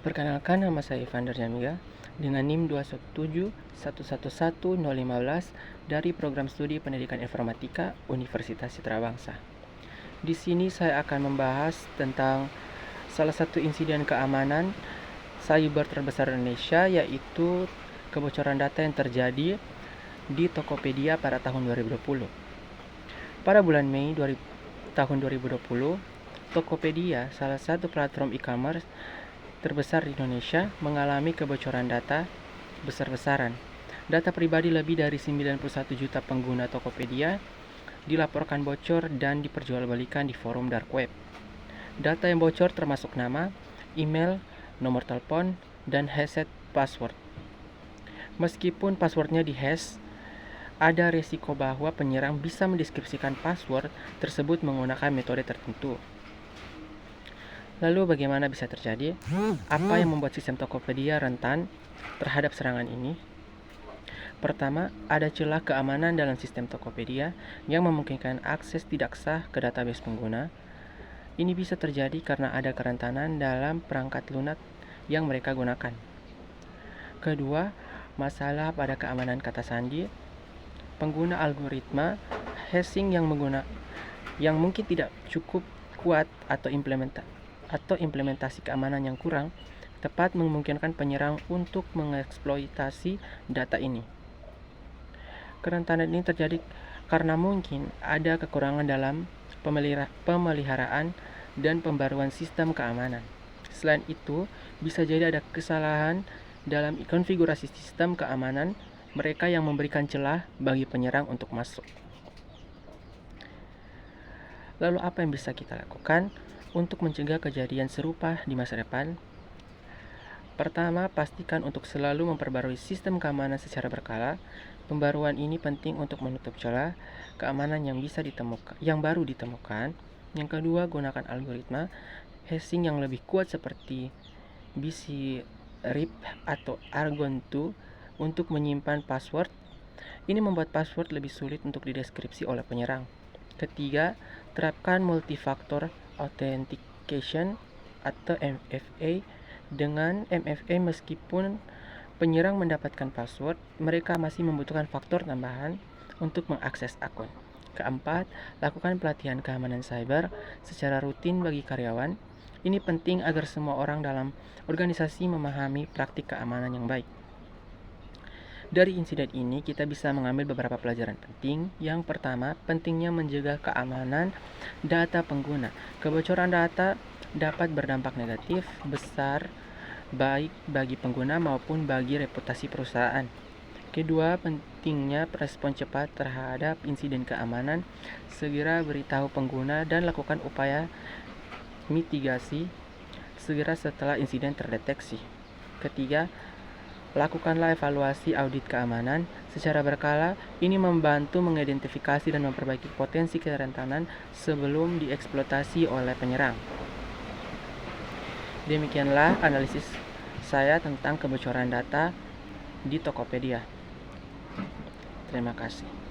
Perkenalkan, nama saya Evander Jamiga dengan NIM 217111015 dari Program Studi Pendidikan Informatika Universitas Citra Bangsa. Di sini saya akan membahas tentang salah satu insiden keamanan cyber terbesar Indonesia, yaitu kebocoran data yang terjadi di Tokopedia pada tahun 2020. Pada bulan Mei tahun 2020, Tokopedia, salah satu platform e-commerce terbesar di Indonesia, mengalami kebocoran data besar-besaran. Data pribadi lebih dari 91 juta pengguna Tokopedia dilaporkan bocor dan diperjualbelikan di forum dark web. Data yang bocor termasuk nama, email, nomor telepon, dan reset password. Meskipun passwordnya dihash, ada resiko bahwa penyerang bisa mendeskripsikan password tersebut menggunakan metode tertentu. Lalu bagaimana bisa terjadi? Apa yang membuat sistem Tokopedia rentan terhadap serangan ini? Pertama, ada celah keamanan dalam sistem Tokopedia yang memungkinkan akses tidak sah ke database pengguna. Ini bisa terjadi karena ada kerentanan dalam perangkat lunak yang mereka gunakan. Kedua, masalah pada keamanan kata sandi. Pengguna algoritma hashing yang mungkin tidak cukup kuat atau implementasi keamanan yang kurang tepat memungkinkan penyerang untuk mengeksploitasi data ini. Kerentanan ini terjadi karena mungkin ada kekurangan dalam pemeliharaan dan pembaruan sistem keamanan. Selain itu, bisa jadi ada kesalahan dalam konfigurasi sistem keamanan mereka yang memberikan celah bagi penyerang untuk masuk. Lalu apa yang bisa kita lakukan untuk mencegah kejadian serupa di masa depan? Pertama, pastikan untuk selalu memperbarui sistem keamanan secara berkala. Pembaruan ini penting untuk menutup celah keamanan yang baru ditemukan. Yang kedua, gunakan algoritma hashing yang lebih kuat seperti BCRIP atau Argon2 untuk menyimpan password. Ini membuat password lebih sulit untuk dideskripsi oleh penyerang. Ketiga, terapkan multifactor authentication atau MFA. Dengan MFA, meskipun penyerang mendapatkan password, mereka masih membutuhkan faktor tambahan untuk mengakses akun. Keempat, lakukan pelatihan keamanan cyber secara rutin bagi karyawan. Ini penting agar semua orang dalam organisasi memahami praktik keamanan yang baik. Dari insiden ini, kita bisa mengambil beberapa pelajaran penting. Yang pertama, pentingnya menjaga keamanan data pengguna. Kebocoran data dapat berdampak negatif besar baik bagi pengguna maupun bagi reputasi perusahaan. Kedua, pentingnya respon cepat terhadap insiden keamanan. Segera beritahu pengguna dan lakukan upaya mitigasi segera setelah insiden terdeteksi. Ketiga, lakukanlah evaluasi audit keamanan secara berkala. Ini membantu mengidentifikasi dan memperbaiki potensi kerentanan sebelum dieksploitasi oleh penyerang. Demikianlah analisis saya tentang kebocoran data di Tokopedia. Terima kasih.